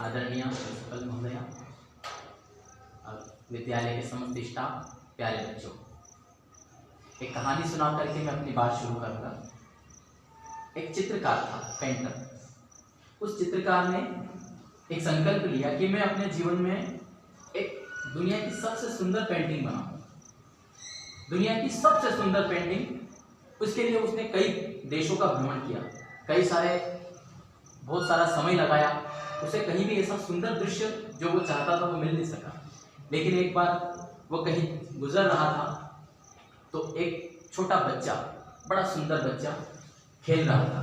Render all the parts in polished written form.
आदरणीय प्रिंसिपल महोदया, विद्यालय के समस्त स्टाफ, प्यारे बच्चों, एक कहानी सुना करके मैं अपनी बात शुरू करूँगा। एक चित्रकार था, पेंटर। उस चित्रकार ने एक संकल्प लिया कि मैं अपने जीवन में एक दुनिया की सबसे सुंदर पेंटिंग बनाऊँ। दुनिया की सबसे सुंदर पेंटिंग। उसके लिए उसने कई देशों का भ्रमण किया, बहुत सारा समय लगाया। उसे कहीं भी ऐसा सुंदर दृश्य जो वो चाहता था वो मिल नहीं सका। लेकिन एक बार वो कहीं गुजर रहा था तो एक छोटा बच्चा, बड़ा सुंदर बच्चा खेल रहा था।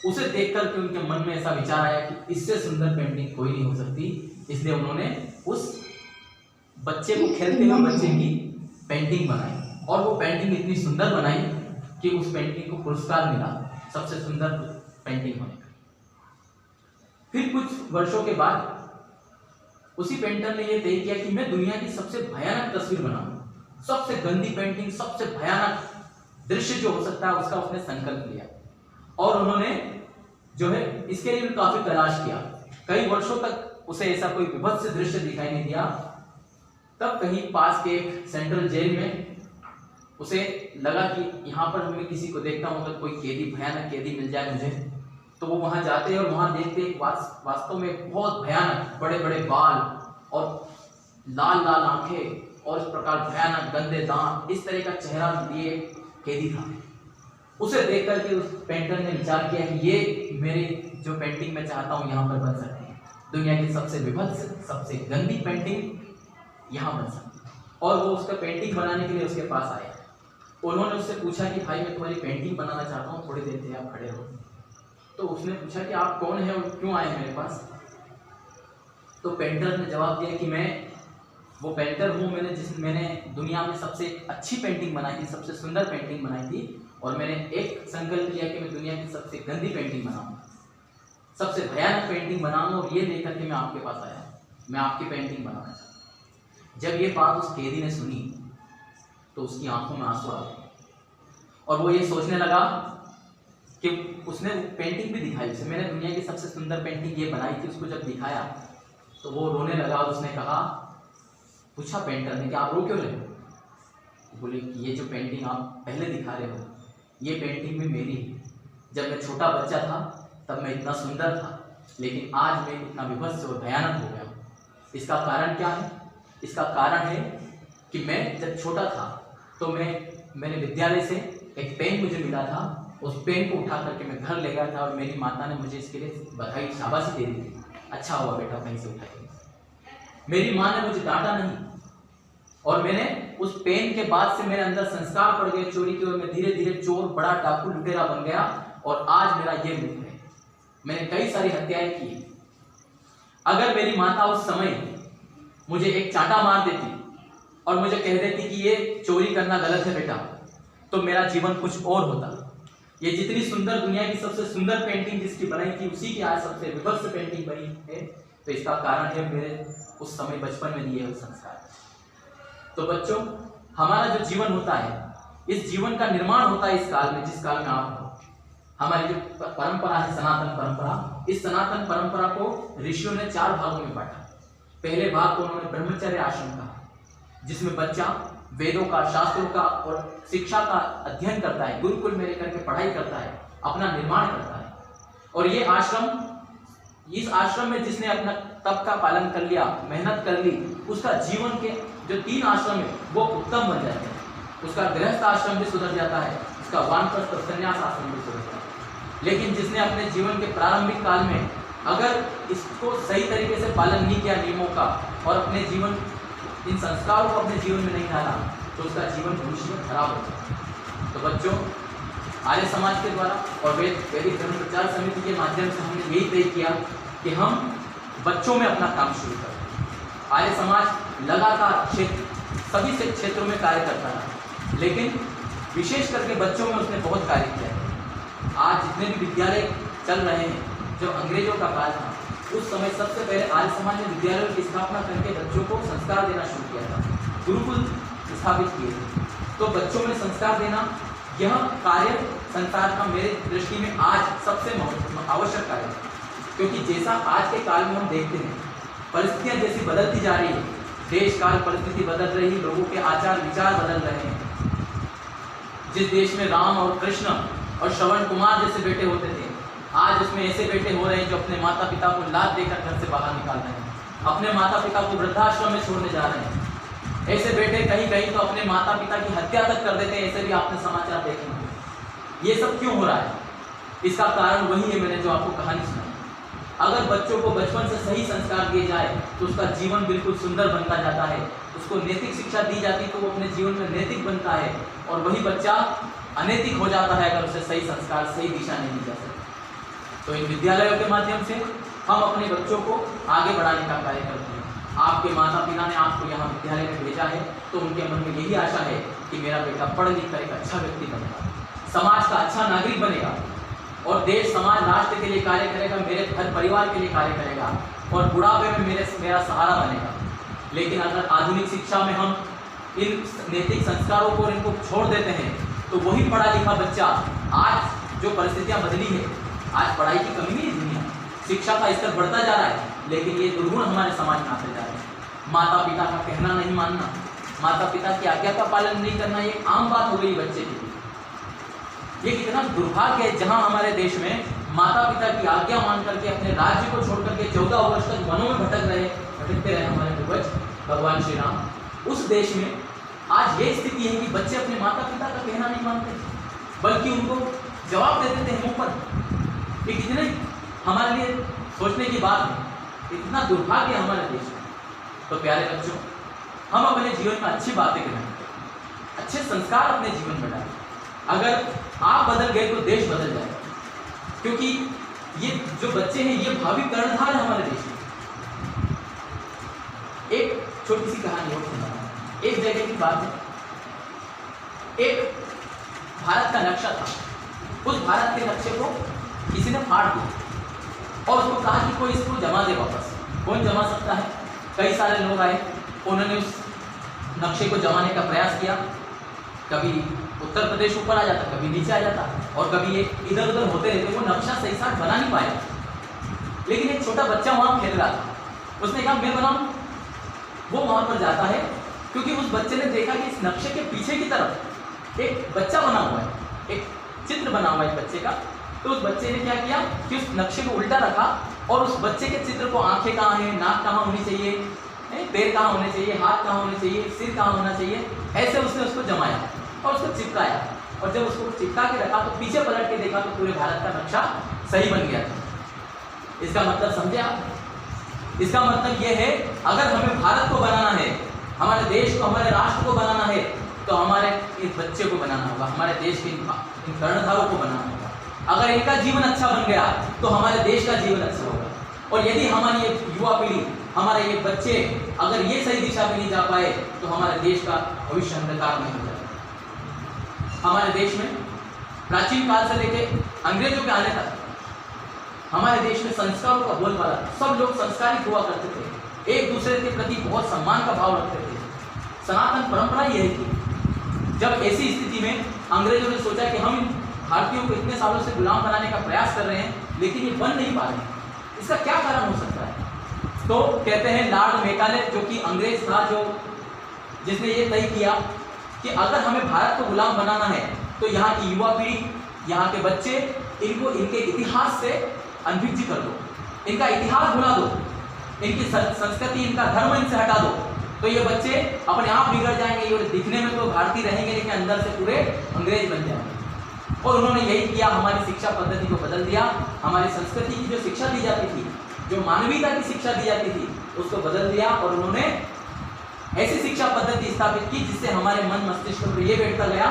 उसे देखकर के उनके मन में ऐसा विचार आया कि इससे सुंदर पेंटिंग कोई नहीं हो सकती। इसलिए उन्होंने उस बच्चे को, खेलते हुए बच्चे की पेंटिंग बनाई और वो पेंटिंग इतनी सुंदर बनाई कि उस पेंटिंग को पुरस्कार मिला सबसे सुंदर पेंटिंग होने का। फिर कुछ वर्षों के बाद उसी पेंटर ने यह तय किया कि मैं दुनिया की सबसे भयानक तस्वीर बनाऊंगा। सबसे गंदी पेंटिंग, सबसे भयानक दृश्य जो हो सकता है उसका उसने संकल्प लिया। और उन्होंने जो है इसके लिए काफी तलाश किया। कई वर्षों तक उसे ऐसा कोई विभत्स दृश्य दिखाई नहीं दिया। तब कहीं पास के एक सेंट्रल जेल में उसे लगा कि यहाँ पर मैं किसी को देखता हूँ, अगर कोई कैदी, भयानक कैदी मिल जाए मुझे, तो वो वहां जाते और वहां देखते वास्तव में बहुत भयानक बड़े बड़े बाल और लाल लाल आंखें और इस प्रकार भयानक गंदे दांत, इस तरह का चेहरा लिए कैदी था। उसे देख करके उस पेंटर ने विचार किया कि ये मेरी जो पेंटिंग मैं चाहता हूँ यहाँ पर बन सकती है। दुनिया की सबसे विभत्स, सबसे गंदी पेंटिंग यहाँ बन सकती है। और वो उसका पेंटिंग बनाने के लिए उसके पास आया। उन्होंने उससे पूछा कि भाई मैं तुम्हारी पेंटिंग बनाना चाहता हूँ, थोड़ी देर के लिए आप खड़े रहो। तो उसने पूछा कि आप कौन हैं और क्यों आए मेरे पास। तो पेंटर ने जवाब दिया कि मैं वो पेंटर हूँ, मैंने दुनिया में सबसे अच्छी पेंटिंग बनाई थी, सबसे सुंदर पेंटिंग बनाई थी। और मैंने एक संकल्प लिया कि मैं दुनिया की सबसे गंदी पेंटिंग बनाऊंगा, सबसे भयानक पेंटिंग बनाऊंगा। और ये लेकर के मैं आपके पास आया, मैं आपकी पेंटिंग बनाना चाहता हूँ। जब ये बात उस कैदी ने सुनी तो उसकी आंखों में आंसू आ गए और वो ये सोचने लगा कि उसने पेंटिंग भी दिखाई उसे, मैंने दुनिया की सबसे सुंदर पेंटिंग ये बनाई थी। उसको जब दिखाया तो वो रोने लगा और उसने कहा, पूछा पेंटर ने कि आप रो क्यों रहे हो। बोले कि ये जो पेंटिंग आप पहले दिखा रहे हो ये पेंटिंग भी मेरी है। जब मैं छोटा बच्चा था तब मैं इतना सुंदर था, लेकिन आज मैं इतना विभत्स और भयानक हो गया। इसका कारण क्या है? इसका कारण है कि मैं जब छोटा था तो मेरे विद्यालय से एक पेन मुझे मिला था। उस पेन को उठा करके मैं घर ले गया था और मेरी माता ने मुझे इसके लिए बधाई, शाबाशी दे दी थी। अच्छा हुआ बेटा कहीं से उठाई। मेरी माँ ने मुझे डांटा नहीं और मैंने उस पेन के बाद से मेरे अंदर संस्कार पड़ गए चोरी के, और मैं धीरे धीरे चोर, बड़ा डाकू, लुटेरा बन गया। और आज मेरा ये रूप है। मैंने कई सारी हत्याएं की। अगर मेरी माता उस समय मुझे एक चांटा मार देती और मुझे कह देती कि ये चोरी करना गलत है बेटा, तो मेरा जीवन कुछ और होता। ये जितनी सुंदर, दुनिया की सबसे सुंदर पेंटिंग जिसकी बनाई थी उसी की आज सबसे विभत्स पेंटिंग बनी है। तो इसका कारण है मेरे उस समय बचपन में दिए हुए संस्कार। तो बच्चों, हमारा जो जीवन होता है, इस जीवन का निर्माण होता है इस काल में, जिस काल में आप हो। हमारी जो परंपरा है, सनातन परंपरा, इस सनातन परंपरा को ऋषियों ने 4 भागों में बांटा। पहले भाग को उन्होंने ब्रह्मचर्य आश्रम कहा, जिसमें बच्चा वेदों का, शास्त्रों का और शिक्षा का अध्ययन करता है, गुरुकुल में रहकर के पढ़ाई करता है, अपना निर्माण करता है। और ये आश्रम, इस आश्रम में जिसने अपना तप का पालन कर लिया, मेहनत कर ली, उसका जीवन के जो 3 आश्रम है वो उत्तम बन जाते हैं। उसका गृहस्थ आश्रम भी सुधर जाता है, उसका वानप्रस्थ संन्यास आश्रम भी सुधर जाता है। लेकिन जिसने अपने जीवन के प्रारंभिक काल में अगर इसको सही तरीके से पालन नहीं किया, नियमों का, और अपने जीवन, इन संस्कारों को अपने जीवन में नहीं ढाला, तो उसका जीवन भविष्य में खराब होता है। तो बच्चों, आर्य समाज के द्वारा और वैदिक धर्म प्रचार समिति के माध्यम से हमने यही तय किया कि हम बच्चों में अपना काम शुरू करें। आर्य समाज लगातार सभी से क्षेत्रों में कार्य करता है, लेकिन विशेष करके बच्चों में उसने बहुत कार्य किया है। आज जितने भी विद्यालय चल रहे हैं, जो अंग्रेजों का काल था, उस समय सबसे पहले आर्य समाज ने विद्यालयों की स्थापना करके बच्चों को संस्कार देना शुरू किया था, गुरुकुल स्थापित किए थे। तो बच्चों में संस्कार देना, यह कार्य संसार का मेरे दृष्टि में आज सबसे आवश्यक कार्य है। क्योंकि जैसा आज के काल में हम देखते हैं, परिस्थितियां जैसी बदलती जा रही है, देश काल परिस्थिति बदल रही, लोगों के आचार विचार बदल रहे हैं। जिस देश में राम और कृष्ण और श्रवण कुमार जैसे बेटे होते थे, आज उसमें ऐसे बेटे हो रहे हैं जो अपने माता पिता को लात देकर घर से बाहर निकाल रहे हैं, अपने माता पिता को वृद्धाश्रम में छोड़ने जा रहे हैं। ऐसे बेटे कहीं कहीं तो अपने माता पिता की हत्या तक कर देते हैं, ऐसे भी आपने समाचार देखे होंगे। ये सब क्यों हो रहा है? इसका कारण वही है, मैंने जो आपको कहानी सुनाई। अगर बच्चों को बचपन से सही संस्कार दिए जाए तो उसका जीवन बिल्कुल सुंदर बनता जाता है। उसको नैतिक शिक्षा दी जाती तो वो अपने जीवन में नैतिक बनता है, और वही बच्चा अनैतिक हो जाता है अगर उसे सही संस्कार, सही दिशा नहीं दी जा सकती। तो इन विद्यालयों के माध्यम से हम अपने बच्चों को आगे बढ़ाने का कार्य करते हैं। आपके माता पिता ने आपको यहाँ विद्यालय में भेजा है तो उनके मन में यही आशा है कि मेरा बेटा पढ़ लिख कर एक अच्छा व्यक्ति बनेगा, समाज का अच्छा नागरिक बनेगा, और देश समाज राष्ट्र के लिए कार्य करेगा, मेरे घर परिवार के लिए कार्य करेगा, और बुढ़ापे में मेरा सहारा बनेगा। लेकिन अगर आधुनिक शिक्षा में हम इन नैतिक संस्कारों को इनको छोड़ देते हैं तो वही पढ़ा लिखा बच्चा, आज जो परिस्थितियाँ बदली है, आज पढ़ाई की कमी नहीं है दुनिया, शिक्षा का स्तर बढ़ता जा रहा है, लेकिन ये दुर्गुण हमारे समाज में आते जा रहे हैं। माता पिता का कहना नहीं मानना, माता पिता की आज्ञा का पालन नहीं करना, ये आम बात हो गई बच्चे की। ये कितना दुर्भाग्य है जहां हमारे देश में माता पिता की आज्ञा मान करके अपने राज्य को छोड़ करके 14 वर्ष तक वनों में भटकते रहे हमारे पूर्वज भगवान श्री राम। उस देश में आज ये स्थिति है कि बच्चे अपने माता पिता का कहना नहीं मानते, बल्कि उनको जवाब दे देते हैं मुंह पर। ये कितने हमारे लिए सोचने की बात है, इतना दुर्भाग्य हमारे देश में। तो प्यारे बच्चों, हम अपने जीवन में अच्छी बातें करें, अच्छे संस्कार अपने जीवन में डालें। अगर आप बदल गए तो देश बदल जाएगा, क्योंकि ये जो बच्चे हैं ये भावी कर्णधार है हमारे देश में। एक छोटी सी कहानी और सुनाऊंगा। एक जगह की बात है, एक भारत का नक्शा था। उस भारत के नक्शे को किसी ने फाड़ दिया और उसको कहा कि कोई इसको जमा दे वापस। कौन जमा सकता है? कई सारे लोग आए, उन्होंने उस नक्शे को जमाने का प्रयास किया। कभी उत्तर प्रदेश ऊपर आ जाता, कभी नीचे आ जाता, और कभी ये इधर उधर होते रहते, वो नक्शा सही साथ बना नहीं पाया। लेकिन एक छोटा बच्चा वहाँ खेल रहा था, उसने कहा मैं बनाऊं। वो वहाँ पर जाता है, क्योंकि उस बच्चे ने देखा कि इस नक्शे के पीछे की तरफ एक बच्चा बना हुआ है, एक चित्र बना हुआ है बच्चे का। तो उस बच्चे ने क्या किया कि उस नक्शे को उल्टा रखा और उस बच्चे के चित्र को आंखें कहाँ हैं, नाक कहाँ होनी चाहिए, पैर कहाँ होने चाहिए, हाथ कहाँ होने चाहिए, सिर कहाँ होना चाहिए, ऐसे उसने उसको जमाया और उसको चिपकाया। और जब उसको चिपका के रखा तो पीछे पलट के देखा तो पूरे भारत का नक्शा सही बन गया था। इसका मतलब समझे आप? इसका मतलब यह है, अगर हमें भारत को बनाना है, हमारे देश को, हमारे राष्ट्र को बनाना है, तो हमारे इस बच्चे को बनाना होगा, हमारे देश के इन कर्णधारों को बनाना होगा। अगर इनका जीवन अच्छा बन गया तो हमारे देश का जीवन अच्छा होगा। और यदि हमारी ये युवा पीढ़ी, हमारे ये बच्चे अगर ये सही दिशा में नहीं जा पाए तो हमारे देश का भविष्य अंधकार में हो जाएगा। हमारे देश में प्राचीन काल से लेके अंग्रेजों के आने तक हमारे देश में संस्कारों का बोलबाला, सब लोग संस्कारित हुआ करते थे, एक दूसरे के प्रति बहुत सम्मान का भाव रखते थे। सनातन परंपरा यही थी। जब ऐसी स्थिति में अंग्रेजों ने सोचा कि हम भारतीयों को इतने सालों से गुलाम बनाने का प्रयास कर रहे हैं, लेकिन ये बन नहीं पा रहे हैं, इसका क्या कारण हो सकता है? तो कहते हैं लॉर्ड मेकाले, जो कि अंग्रेज था, जिसने ये तय किया कि अगर हमें भारत को गुलाम बनाना है तो यहाँ की युवा पीढ़ी, यहाँ के बच्चे, इनको इनके इतिहास से अनभिज्ञ कर दो, इनका इतिहास भुला दो, इनकी संस्कृति, इनका धर्म इनसे हटा दो, तो ये बच्चे अपने आप बिगड़ जाएंगे। ये दिखने में तो भारतीय रहेंगे लेकिन अंदर से पूरे अंग्रेज बन जाएंगे। और उन्होंने यही किया, हमारी शिक्षा पद्धति को बदल दिया। हमारी संस्कृति की जो शिक्षा दी जाती थी, जो मानवीयता की शिक्षा दी जाती थी, उसको बदल दिया। और उन्होंने ऐसी शिक्षा पद्धति स्थापित की जिससे हमारे मन मस्तिष्क पर यह बैठता गया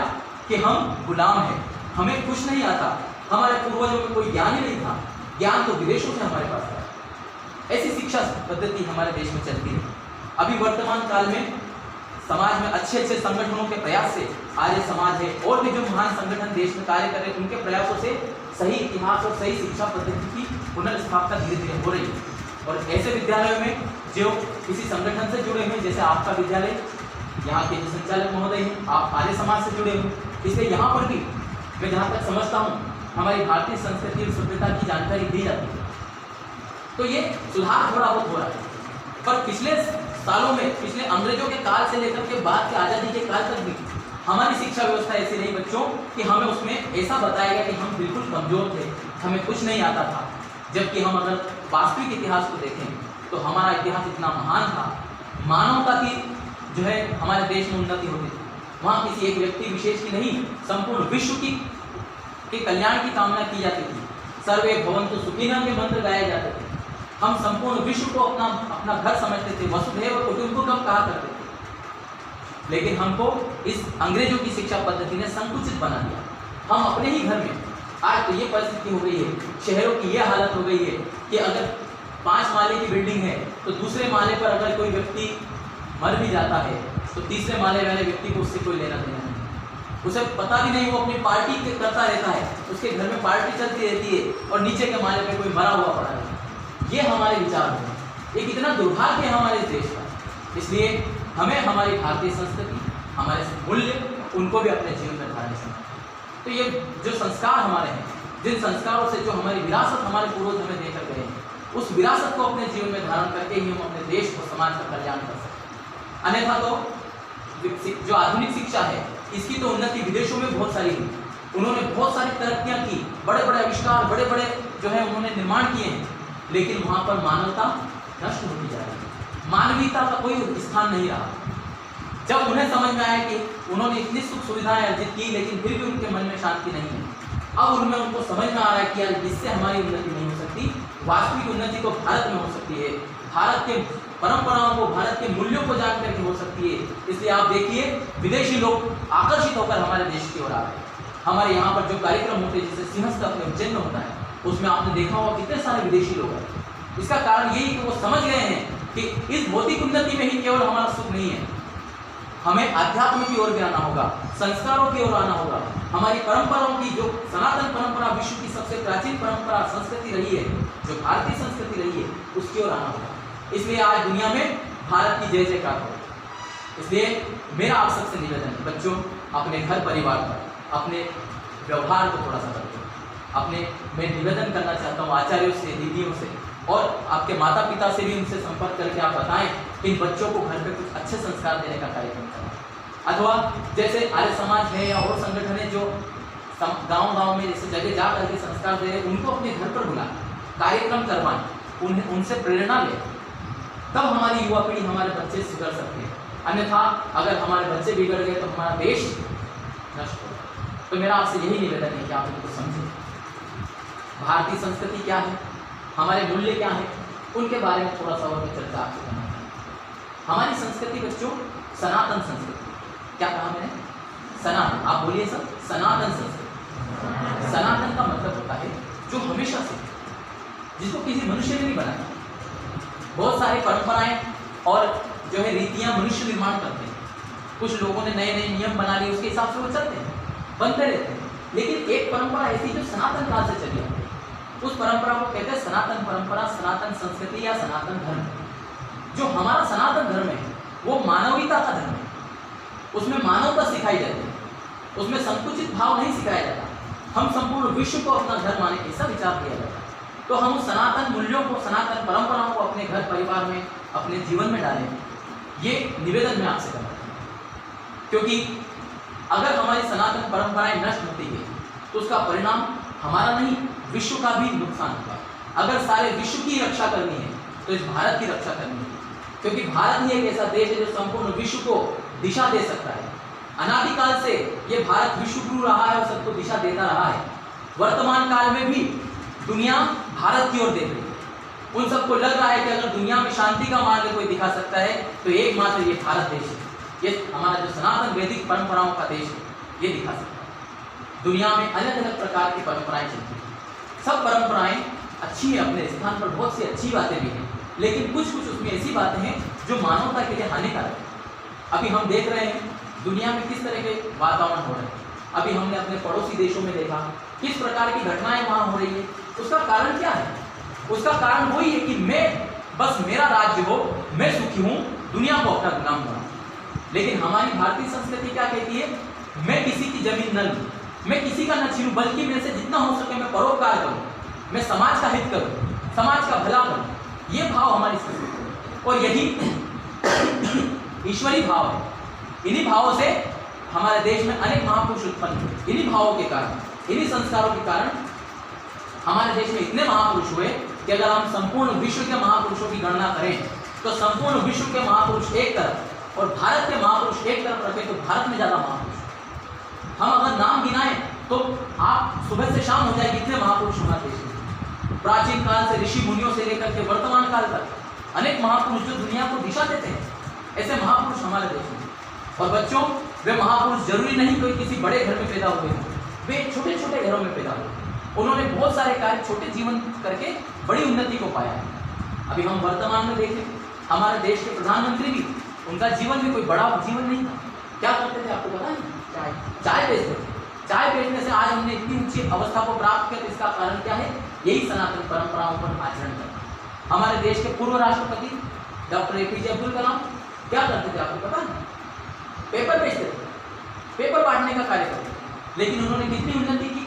कि हम गुलाम हैं, हमें कुछ नहीं आता, हमारे पूर्वजों में कोई ज्ञान ही नहीं था, ज्ञान तो विदेशों से हमारे पास आया। ऐसी शिक्षा पद्धति हमारे देश में चलती है। अभी वर्तमान काल में समाज में अच्छे अच्छे संगठनों के प्रयास से, आर्य समाज है और भी जो महान संगठन देश में कार्य कर रहे हैं, उनके प्रयासों से सही इतिहास और सही शिक्षा पद्धति की पुनर्स्थापना धीरे धीरे हो रही है। और ऐसे विद्यालयों में जो किसी संगठन से जुड़े हुए, जैसे आपका विद्यालय, यहाँ के जो संचालक महोदय हैं, आप आर्य समाज से जुड़े हुए, इसलिए यहाँ पर भी मैं जहाँ तक समझता हूँ हमारी भारतीय संस्कृति और सभ्यता की जानकारी दी जाती है। तो ये सुधार थोड़ा बहुत हो रहा है। पर पिछले सालों में, पिछले अंग्रेजों के काल से लेकर के बाद के आज़ादी के काल तक भी हमारी शिक्षा व्यवस्था ऐसी रही बच्चों कि हमें उसमें ऐसा बताया गया कि हम बिल्कुल कमज़ोर थे, हमें कुछ नहीं आता था। जबकि हम अगर वास्तविक इतिहास को देखें तो हमारा इतिहास इतना महान था, मानवता की जो है हमारे देश में उन्नति होती थी। वहाँ किसी एक व्यक्ति विशेष की नहीं, संपूर्ण विश्व की के कल्याण की कामना की जाती थी। सर्वे भवन्तु सुखिनः के मंत्र गाए जाते थे। हम संपूर्ण विश्व को अपना घर समझते थे, वसुधैव कुटुम्बकम कहा करते थे। लेकिन हमको इस अंग्रेजों की शिक्षा पद्धति ने संकुचित बना दिया। हम अपने ही घर में, आज तो ये परिस्थिति हो गई है, शहरों की ये हालत हो गई है कि अगर 5 माले की बिल्डिंग है तो दूसरे माले पर अगर कोई व्यक्ति मर भी जाता है तो तीसरे माले वाले व्यक्ति को उससे कोई लेना देना नहीं। उसे पता भी नहीं, वो अपनी पार्टी के करता रहता है, उसके घर में पार्टी चलती रहती है और नीचे के माले पे कोई मरा हुआ पड़ा है। ये हमारे विचार हैं, ये कितना दुर्भाग्य है हमारे देश का। इसलिए हमें हमारी भारतीय संस्कृति, हमारे मूल्य, उनको भी अपने जीवन में धारण करना है। तो ये जो संस्कार हमारे हैं, जिन संस्कारों से जो हमारी विरासत हमारे पूर्वज हमें देकर गए हैं, उस विरासत को अपने जीवन में धारण करके ही हम अपने देश को, समाज का कल्याण कर सकते हैं। अन्यथा तो जो आधुनिक शिक्षा है, इसकी तो उन्नति विदेशों में बहुत सारी हुई। उन्होंने बहुत सारी तरक्कियाँ की, बड़े बड़े आविष्कार, बड़े बड़े जो है उन्होंने निर्माण किए हैं, लेकिन वहाँ पर मानवता नष्ट होती जा रही है, मानवीयता का कोई स्थान नहीं रहा। जब उन्हें समझ में आया कि उन्होंने इतनी सुख सुविधाएं अर्जित की लेकिन फिर भी उनके मन में शांति नहीं है, अब उनमें उनको समझ में आ रहा है कि यार इससे हमारी उन्नति नहीं हो सकती, वास्तविक उन्नति तो भारत में हो सकती है, भारत के परंपराओं को, भारत के मूल्यों को जान करके हो सकती है। इसलिए आप देखिए विदेशी लोग आकर्षित होकर हमारे देश की ओर आ रहे हैं। हमारे यहाँ पर जो कार्यक्रम होते हैं, जैसे सिंहस्थ अपने उज्जैन में होता है, उसमें आपने देखा होगा कितने सारे विदेशी लोग हैं। इसका कारण यही कि वो समझ गए हैं कि इस भौतिक उन्नति में ही केवल हमारा सुख नहीं है, हमें अध्यात्म की ओर भी आना होगा, संस्कारों की ओर आना होगा। हमारी परंपराओं की, जो सनातन परंपरा, विश्व की सबसे प्राचीन परंपरा संस्कृति रही है, जो भारतीय संस्कृति रही है, उसकी ओर आना होगा। इसलिए आज दुनिया में भारत की जय जयकार हो। इसलिए मेरा आप सबसे निवेदन है बच्चों, अपने घर परिवार पर अपने व्यवहार को थोड़ा सा बदलो। मैं निवेदन करना चाहता हूँ आचार्यों से, दीदियों से और आपके माता पिता से भी उनसे संपर्क करके आप बताएं कि इन बच्चों को घर पे कुछ अच्छे संस्कार देने का कार्यक्रम करें। अथवा जैसे आर्य समाज है या और संगठन है जो गांव-गांव में जैसे जगह जा करके संस्कार दे रहे हैं, उनको अपने घर पर बुलाएं, कार्यक्रम करवाएं, उनसे प्रेरणा लें। तब हमारी युवा पीढ़ी, हमारे बच्चे सुधर सकते हैं। अन्यथा अगर हमारे बच्चे बिगड़ गए तो हमारा देश नष्ट होगा। तो मेरा आपसे यही निवेदन है कि आप इनको समझें, भारतीय संस्कृति क्या है, हमारे मूल्य क्या है, उनके बारे में थोड़ा सा और चर्चा आपसे करना है। हमारी संस्कृति बच्चों सनातन संस्कृति, क्या कहा मैंने? सनातन, आप बोलिए सब, सनातन संस्कृति। सनातन का मतलब होता है जो हमेशा से, जिसको किसी मनुष्य ने नहीं बनाया। बहुत सारी परंपराएं और जो है रीतियां मनुष्य निर्माण करते हैं। कुछ लोगों ने नए नए नियम बना लिए, उसके हिसाब से वो चलते हैं, बनते रहते हैं। लेकिन एक परंपरा ऐसी जो सनातन काल से चली आती है, उस परंपरा को कहते हैं सनातन परंपरा, सनातन संस्कृति या सनातन धर्म। जो हमारा सनातन धर्म है वो मानवीयता का धर्म है, उसमें मानवता सिखाई जाती है, उसमें संकुचित भाव नहीं सिखाया जाता। हम संपूर्ण विश्व को अपना धर्म माने, ऐसा विचार किया जाता है। तो हम उस सनातन मूल्यों को, सनातन परंपराओं को अपने घर परिवार में, अपने जीवन में डालें, ये निवेदन मैं आपसे करता हूँ। क्योंकि अगर हमारी सनातन परंपराएं नष्ट होती है तो उसका परिणाम हमारा नहीं, विश्व का भी नुकसान होगा। अगर सारे विश्व की रक्षा करनी है तो इस भारत की रक्षा करनी है, क्योंकि भारत ही एक ऐसा देश है जो संपूर्ण विश्व को दिशा दे सकता है। अनादिकाल से ये भारत विश्व गुरु रहा है और सबको दिशा देता रहा है। वर्तमान काल में भी दुनिया भारत की ओर देख रही है। उन सबको लग रहा है कि अगर दुनिया में शांति का मार्ग कोई दिखा सकता है तो एकमात्र ये भारत देश है, ये हमारा जो सनातन वैदिक परंपराओं का देश है, ये दिखा सकता है। दुनिया में अलग अलग प्रकार की परंपराएं चलती हैं, सब परंपराएं अच्छी है अपने स्थान पर, बहुत सी अच्छी बातें भी हैं, लेकिन कुछ कुछ उसमें ऐसी बातें हैं जो मानवता के लिए हानिकारक है। अभी हम देख रहे हैं दुनिया में किस तरह के वातावरण हो रहे हैं। अभी हमने अपने पड़ोसी देशों में देखा किस प्रकार की घटनाएं वहाँ हो रही है। उसका कारण क्या है? उसका कारण वही है कि मैं, बस मेरा राज्य हो, मैं सुखी हूँ, दुनिया को अपना गुलाम बनाऊँ। लेकिन हमारी भारतीय संस्कृति क्या कहती है? मैं किसी की जमीन न लूँ, मैं किसी का न छीनूं, बल्कि मेरे से जितना हो सके मैं परोपकार करूँ, मैं समाज का हित करूँ। समाज का भला करूं, ये भाव हमारी संस्कृति है और यही ईश्वरीय भाव है। इन्हीं भावों से हमारे देश में अनेक महापुरुष उत्पन्न हुए। इन्हीं भावों के कारण, इन्हीं संस्कारों के कारण हमारे देश में इतने महापुरुष हुए कि अगर हम संपूर्ण विश्व के महापुरुषों की गणना करें तो संपूर्ण विश्व के महापुरुष एक तरफ और भारत के महापुरुष एक तरफ रखें तो भारत में ज्यादा महापुरुष। हम अगर नाम गिनाएं तो आप सुबह से शाम हो जाएगी, इतने महापुरुष हमारे देश में। प्राचीन काल से ऋषि मुनियों से लेकर के वर्तमान काल तक अनेक महापुरुष जो दुनिया को दिशा देते हैं, ऐसे महापुरुष हमारे देश में। और बच्चों, वे महापुरुष जरूरी नहीं कोई किसी बड़े घर में पैदा हुए हों, वे छोटे छोटे घरों में पैदा हुए। उन्होंने बहुत सारे कार्य छोटे जीवन करके बड़ी उन्नति को पाया है। अभी हम वर्तमान में देखें, हमारे देश के प्रधानमंत्री भी, उनका जीवन भी कोई बड़ा जीवन नहीं था। क्या करते थे आपको पता है? चाय बेचते थे। चाय बेचने से आज हमने इतनी ऊंची अवस्था को प्राप्त किया, तो इसका कारण क्या है? यही सनातन परंपराओं पर आचरण करना। हमारे देश के पूर्व राष्ट्रपति डॉक्टर APJ अब्दुल कलाम क्या करते थे आपको पता है? पेपर बेचते थे, पेपर बांटने का कार्य करते थे। लेकिन उन्होंने कितनी उन्नति की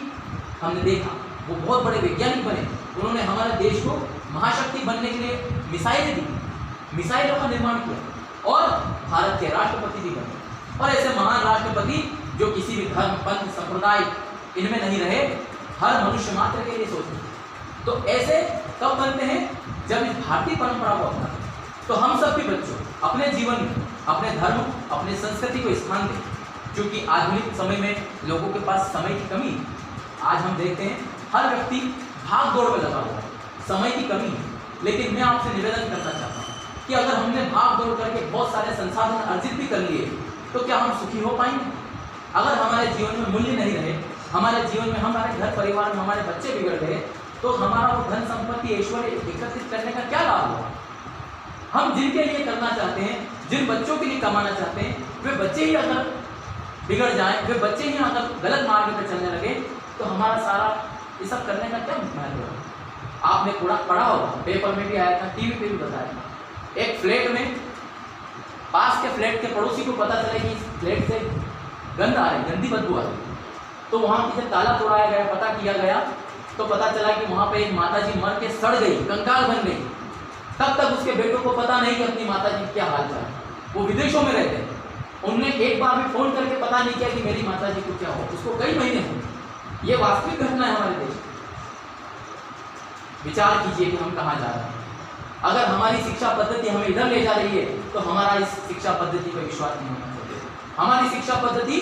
हमने देखा। वो बहुत बड़े वैज्ञानिक बने। उन्होंने हमारे देश को महाशक्ति बनने के लिए मिसाइलें दी, मिसाइलों का निर्माण किया और भारत के राष्ट्रपति भी बने। और ऐसे महान राष्ट्रपति जो किसी भी धर्म, पंथ, संप्रदाय इनमें नहीं रहे, हर मनुष्य मात्र के लिए सोचते थे। तो ऐसे कब बनते हैं? जब इस भारतीय परंपरा को अपनाते हैं। तो हम सब भी बच्चों अपने जीवन में अपने धर्म, अपने संस्कृति को स्थान दें, क्योंकि आधुनिक समय में लोगों के पास समय की कमी है। आज हम देखते हैं हर व्यक्ति भाग दौड़ में लगा हुआ है, समय की कमी है। लेकिन मैं आपसे निवेदन करना चाहता हूँ कि अगर हमने भाग दौड़ करके बहुत सारे संसाधन अर्जित भी कर लिए तो क्या हम सुखी हो पाएंगे? अगर हमारे जीवन में मूल्य नहीं रहे, हमारे जीवन में, हमारे घर परिवार में हमारे बच्चे बिगड़ गए, तो हमारा वो धन संपत्ति ऐश्वर्य एकत्रित करने का क्या लाभ होगा? हम जिनके लिए करना चाहते हैं, जिन बच्चों के लिए कमाना चाहते हैं, वे बच्चे ही अगर बिगड़ जाएं, वे बच्चे ही अगर गलत मार्ग पर चलने लगे, तो हमारा सारा ये सब करने का क्या महत्व है? आपने पढ़ा होगा, पेपर में भी आया था, टीवी पे भी बताया था। एक फ्लैट में पास के फ्लैट के पड़ोसी को पता चला कि इस फ्लैट से गंध आ रही, गंदी बदबू आ रही। तो वहाँ की जब ताला तोड़ाया गया, पता किया गया, तो पता चला कि वहाँ पे एक माताजी मर के सड़ गई, कंकाल बन गई। तब तक उसके बेटों को पता नहीं कि अपनी माताजी क्या हाल चाल है। वो विदेशों में रहते हैं। उनने एक बार भी फोन करके पता नहीं किया कि मेरी माताजी को क्या हो। उसको कई महीने हुए। ये वास्तविक घटना है हमारे देश। विचार कीजिए कि हम कहाँ जा रहे हैं। अगर हमारी शिक्षा पद्धति हमें इधर ले जा रही है, तो हमारा इस शिक्षा पद्धति पर विश्वास नहीं होना चाहिए। हमारी शिक्षा पद्धति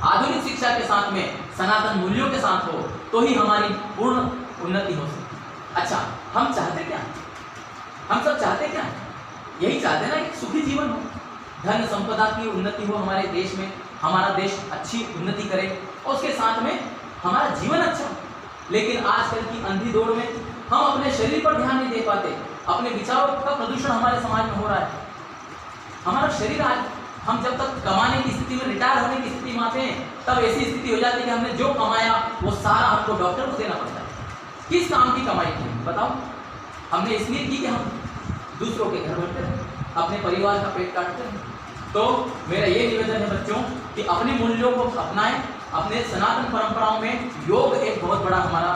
आधुनिक शिक्षा के साथ में सनातन मूल्यों के साथ हो, तो ही हमारी पूर्ण उन्नति हो सकती। अच्छा, हम चाहते क्या? हम सब चाहते क्या? यही चाहते ना, एक सुखी जीवन हो, धन संपदा की उन्नति हो हमारे देश में, हमारा देश अच्छी उन्नति करे और उसके साथ में हमारा जीवन अच्छा हो। लेकिन आजकल की अंधी दौड़ में हम अपने शरीर पर ध्यान नहीं दे पाते। अपने विचारों का प्रदूषण हमारे समाज में हो रहा है। हमारा शरीर, आज हम जब तक कमाने की स्थिति में, रिटायर होने की स्थिति में आते हैं, तब ऐसी स्थिति हो जाती है कि हमने जो कमाया वो सारा हमको डॉक्टर को देना पड़ता है। किस काम की कमाई की बताओ? हमने इसलिए की कि हम दूसरों के घर भरते रहे, अपने परिवार का पेट काटते रहे। तो मेरा ये निवेदन है बच्चों कि अपने मूल्यों को अपनाएं। अपने सनातन परंपराओं में योग एक बहुत बड़ा हमारा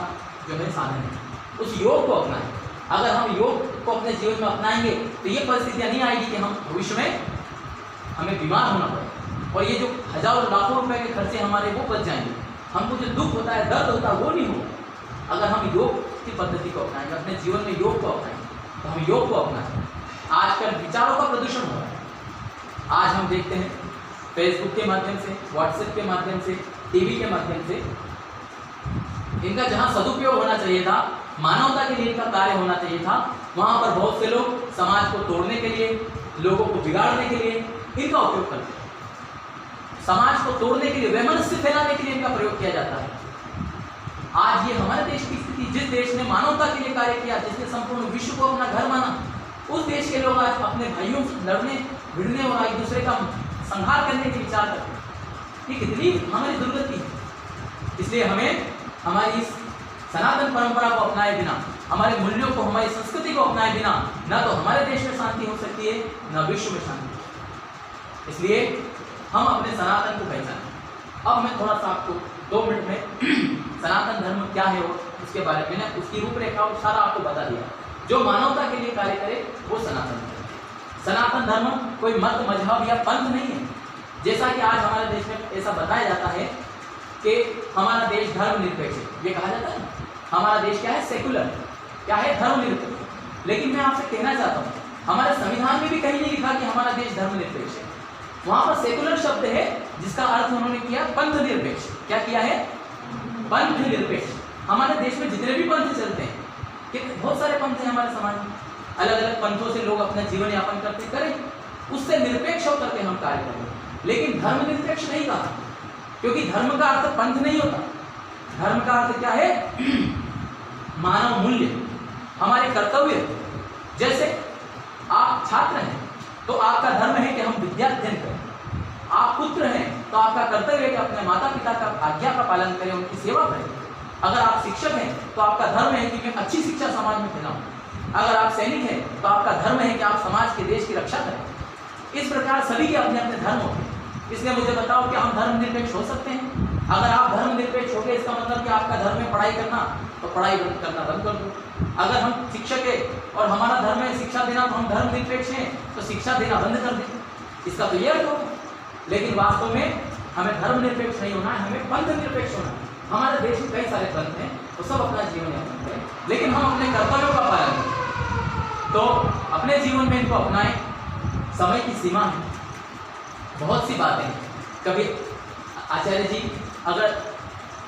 जो है साधन है, उस योग को अपनाएं। अगर हम योग को अपने जीवन में अपनाएंगे तो ये परिस्थितियाँ नहीं आएगी कि हम भविष्य में हमें बीमार होना पड़े और ये जो हजारों लाखों रुपए के खर्चे हमारे वो बच जाएंगे। हमको जो दुख होता है, दर्द होता है, वो नहीं होगा अगर हम योग की पद्धति को अपनाएंगे, अपने जीवन में योग को अपनाएंगे। तो हम योग को अपनाएं। आजकल विचारों का प्रदूषण हो रहा है। आज हम देखते हैं फेसबुक के माध्यम से, व्हाट्सएप के माध्यम से, टीवी के माध्यम से, इनका जहाँ सदुपयोग होना चाहिए था, मानवता के लिए इनका कार्य होना चाहिए था, वहाँ पर बहुत से लोग समाज को तोड़ने के लिए, लोगों को बिगाड़ने के लिए इनका उपयोग करते हैं। समाज को तोड़ने के लिए, वैमनस्य फैलाने के लिए इनका प्रयोग किया जाता है। आज ये हमारे देश की स्थिति, जिस देश ने मानवता के लिए कार्य किया, जिसने संपूर्ण विश्व को अपना घर माना, उस देश के लोग आज अपने भाइयों से लड़ने, भिड़ने और एक दूसरे का संहार करने के विचार करते हैं। ये कितनी हमारी दुर्गति है। इसलिए हमें हमारी इस सनातन परंपरा को अपनाए बिना, हमारे मूल्यों को, हमारी संस्कृति को अपनाए बिना न तो हमारे देश में शांति हो सकती है, न विश्व में शांति। इसलिए हम अपने सनातन को पहचानें। अब मैं थोड़ा सा आपको 2 मिनट में सनातन धर्म क्या है और उसके बारे में मैंने उसकी रूपरेखा और सारा आपको बता दिया। जो मानवता के लिए कार्य करे वो सनातन धर्म। सनातन धर्म कोई मत मजहब या पंथ नहीं है। जैसा कि आज हमारे देश में ऐसा बताया जाता है कि हमारा देश धर्मनिरपेक्ष है, ये कहा जाता है हमारा देश क्या है, सेकुलर, क्या है, धर्मनिरपेक्ष। लेकिन मैं आपसे कहना चाहता हूँ हमारे संविधान में भी कहीं नहीं लिखा कि हमारा देश धर्मनिरपेक्ष है। वहां पर सेकुलर शब्द है जिसका अर्थ उन्होंने किया पंथ निरपेक्ष। क्या किया है, पंथ निरपेक्ष। हमारे देश में जितने भी पंथ चलते हैं, कितने बहुत सारे पंथ हैं हमारे समाज में, अलग अलग पंथों से लोग अपना जीवन यापन करते करें, उससे निरपेक्ष होकर के हम कार्य करें। लेकिन धर्मनिरपेक्ष नहीं कहा, क्योंकि धर्म का अर्थ पंथ नहीं होता। धर्म का अर्थ क्या है, मानव मूल्य, हमारे कर्तव्य। जैसे आप छात्र हैं तो आपका धर्म है कि हम विद्या अध्ययन करें, आप पुत्र हैं तो आपका कर्तव्य है कि अपने माता पिता का आज्ञा का पालन करें, उनकी सेवा करें। अगर आप शिक्षक हैं तो आपका धर्म है कि मैं अच्छी शिक्षा समाज में फैलाऊं। अगर आप सैनिक हैं तो आपका धर्म है कि आप समाज के देश की रक्षा करें। इस प्रकार सभी के अपने अपने धर्म होते हैं। इसलिए मुझे बताओ कि हम धर्मनिरपेक्ष हो सकते हैं? अगर आप धर्मनिरपेक्ष हो गए इसका मतलब कि आपका धर्म है पढ़ाई करना, तो पढ़ाई करना बंद कर दो। अगर हम शिक्षक है और हमारा धर्म है शिक्षा देना, तो हम धर्मनिरपेक्ष हैं तो शिक्षा देना बंद कर दें। इसका तो यह अर्थ होगा। लेकिन वास्तव में हमें धर्मनिरपेक्ष नहीं होना है, हमें पंथ निरपेक्ष होना है। हमारे देश में कई सारे पंथ हैं, वो सब अपना जीवन यापन करें, लेकिन हम अपने कर्तव्यों का पालन करें। तो अपने जीवन में इनको अपनाएं। समय की सीमा है, बहुत सी बातें हैं। कभी आचार्य जी अगर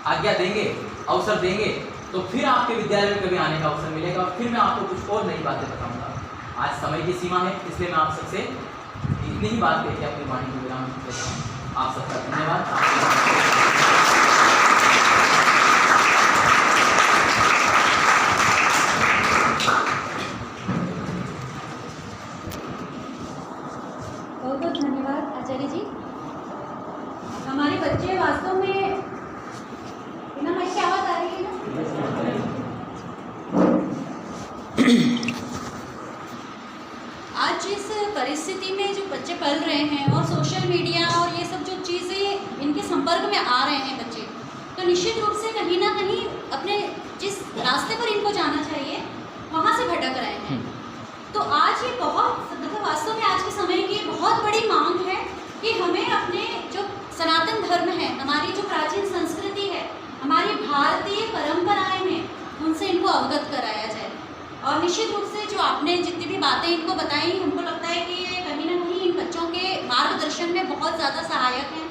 आज्ञा देंगे, अवसर देंगे, तो फिर आपके विद्यालय में कभी आने का अवसर मिलेगा और फिर मैं आपको कुछ और नई बातें बताऊंगा। आज समय की सीमा है, इसलिए मैं आप सबसे इतनी ही बात कहकर अपनी वाणी को विराम देता हूँ। आप सबका धन्यवाद। बहुत बहुत धन्यवाद आचार्य जी। हमारे बच्चे वास्तव में बिना माइक की आवाज आ रही है ना? आज जिस परिस्थिति में जो बच्चे पल रहे हैं और सोशल मीडिया और ये सब जो चीज़ें इनके संपर्क में आ रहे हैं बच्चे, तो निश्चित रूप से कहीं ना कहीं अपने जिस रास्ते पर इनको जाना चाहिए वहाँ से भटक रहे हैं। तो आज ये बहुत मतलब वास्तव में आज के समय की बहुत बड़ी मांग है कि हमें अपने जो सनातन धर्म है, हमारी जो प्राचीन संस्कृति है, हमारी भारतीय परंपराएं हैं, उनसे इनको अवगत कराया जाए। और निश्चित रूप से जो आपने जितनी भी बातें इनको बताई, हमको लगता है कि ये कहीं ना कहीं इन बच्चों के मार्गदर्शन में बहुत ज़्यादा सहायक है।